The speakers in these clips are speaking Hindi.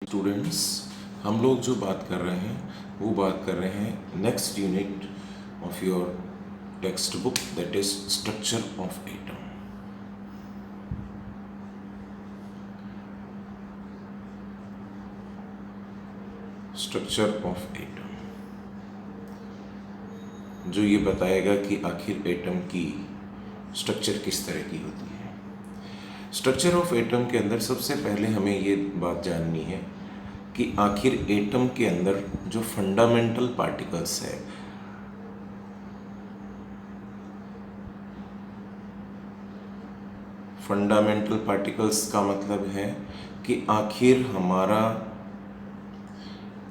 स्टूडेंट्स, हम लोग जो बात कर रहे हैं वो बात कर रहे हैं next unit of your text book, that is structure of atom. Structure of atom जो ये बताएगा कि आखिर एटम की स्ट्रक्चर किस तरह की होती है। स्ट्रक्चर ऑफ एटम के अंदर सबसे पहले हमें ये बात जाननी है कि आखिर एटम के अंदर जो फंडामेंटल पार्टिकल्स है, फंडामेंटल पार्टिकल्स का मतलब है कि आखिर हमारा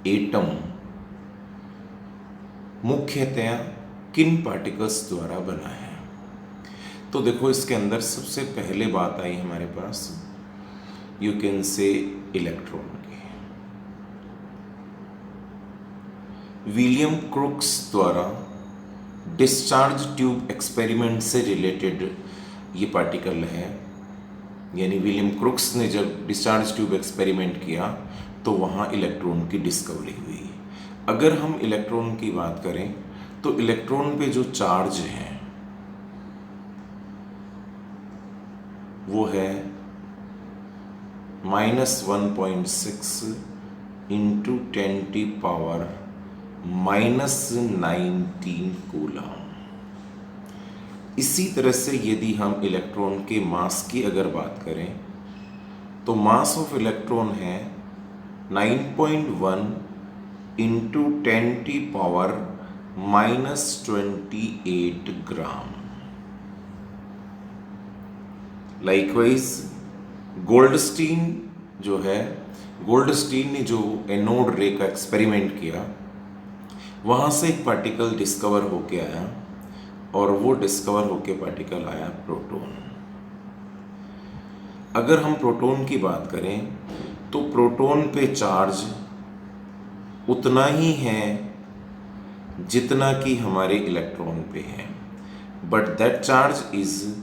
एटम मुख्यतया किन पार्टिकल्स द्वारा बना है। तो देखो, इसके अंदर सबसे पहले बात आई हमारे पास, यू कैन से इलेक्ट्रॉन की। विलियम क्रुक्स द्वारा डिस्चार्ज ट्यूब एक्सपेरिमेंट से रिलेटेड ये पार्टिकल है, यानी विलियम क्रुक्स ने जब डिस्चार्ज ट्यूब एक्सपेरिमेंट किया तो वहाँ इलेक्ट्रॉन की डिस्कवरी हुई। अगर हम इलेक्ट्रॉन की बात करें तो इलेक्ट्रॉन पे जो चार्ज है वो है -1.6 इंटू 10⁻⁻19 कूलम। इसी तरह से यदि हम इलेक्ट्रॉन के मास की अगर बात करें तो मास ऑफ इलेक्ट्रॉन है 9.1 इंटू 10⁻⁻28 ग्राम। लाइकवाइज गोल्डस्टीन जो है, गोल्डस्टीन ने जो एनोड रे का एक्सपेरिमेंट किया वहाँ से एक पार्टिकल डिस्कवर होके आया और वो डिस्कवर होके पार्टिकल आया प्रोटॉन। अगर हम प्रोटॉन की बात करें तो प्रोटॉन पे चार्ज उतना ही है जितना कि हमारे इलेक्ट्रॉन पे है, but that charge is,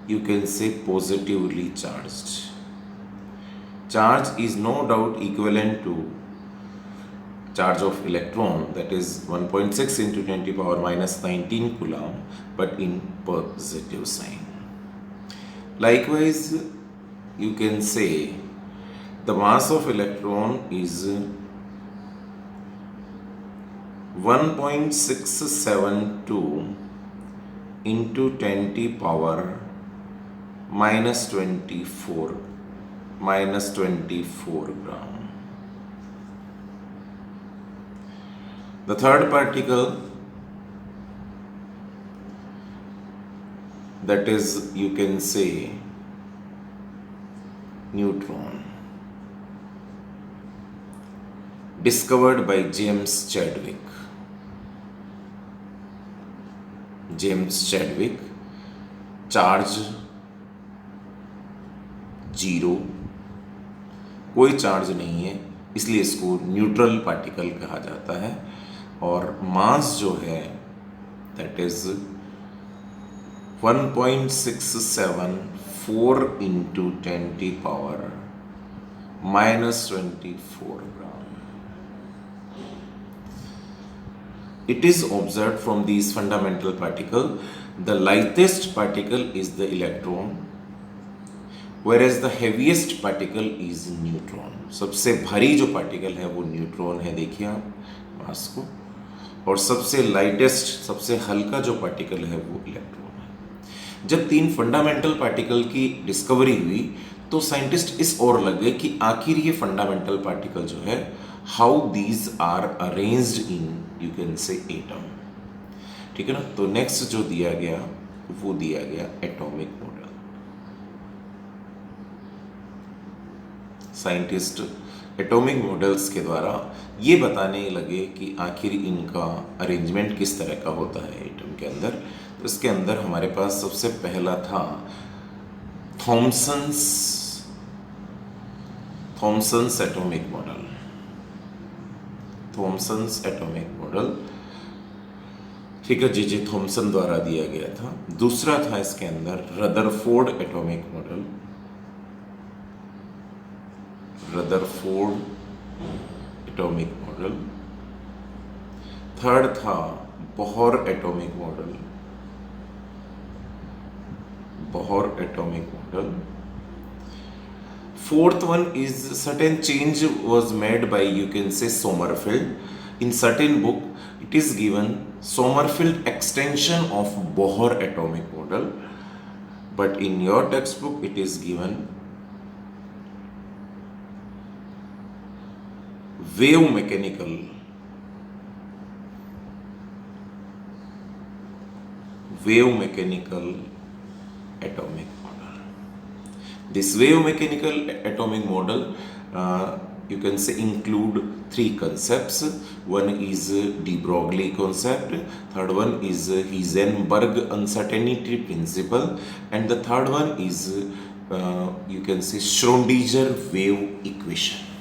you can say, positively charged. Charge is no doubt equivalent to charge of electron, that is 1.6 into 10⁻⁻19 coulomb, but in positive sign. Likewise, you can say the mass of electron is 1.672 into 10⁻⁻24 gram. The third particle, that is, you can say, neutron, discovered by James Chadwick. James Chadwick, charge 0, कोई चार्ज नहीं है, इसलिए इसको न्यूट्रल पार्टिकल कहा जाता है। और मास जो है that is 1.674 into 10⁻⁻24 gram. It is observed from these fundamental particles, the lightest particle is the electron, whereas the heaviest particle is neutron. सबसे भारी जो पार्टिकल है वो न्यूट्रॉन है, देखिए आप मास को, और सबसे लाइटेस्ट, सबसे हल्का जो पार्टिकल है वो इलेक्ट्रॉन है। जब तीन फंडामेंटल पार्टिकल की डिस्कवरी हुई तो साइंटिस्ट इस ओर लग गए कि आखिर ये फंडामेंटल पार्टिकल जो है, how these are arranged in, you can say, atom. ठीक है ना। तो नेक्स्ट जो दिया गया वो दिया गया atomic model. Scientist atomic models के द्वारा ये बताने लगे कि आखिर इनका अरेंजमेंट किस तरह का होता है एटम के अंदर। तो इसके अंदर हमारे पास सबसे पहला था Thomson's atomic model. Thomson's atomic model, ठीक है, जे थॉमसन द्वारा दिया गया था। दूसरा था इसके अंदर Rutherford atomic model. Rutherford atomic model. Third था Bohr atomic model, Bohr atomic model. Fourth one is certain change was made by, you can say, Sommerfeld. In certain book, it is given Sommerfeld extension of Bohr atomic model, but in your textbook it is given wave mechanical atomic model. This wave mechanical atomic model, you can say, include three concepts. One is de Broglie concept, third one is Heisenberg uncertainty principle, and the third one is, you can say, Schrödinger wave equation.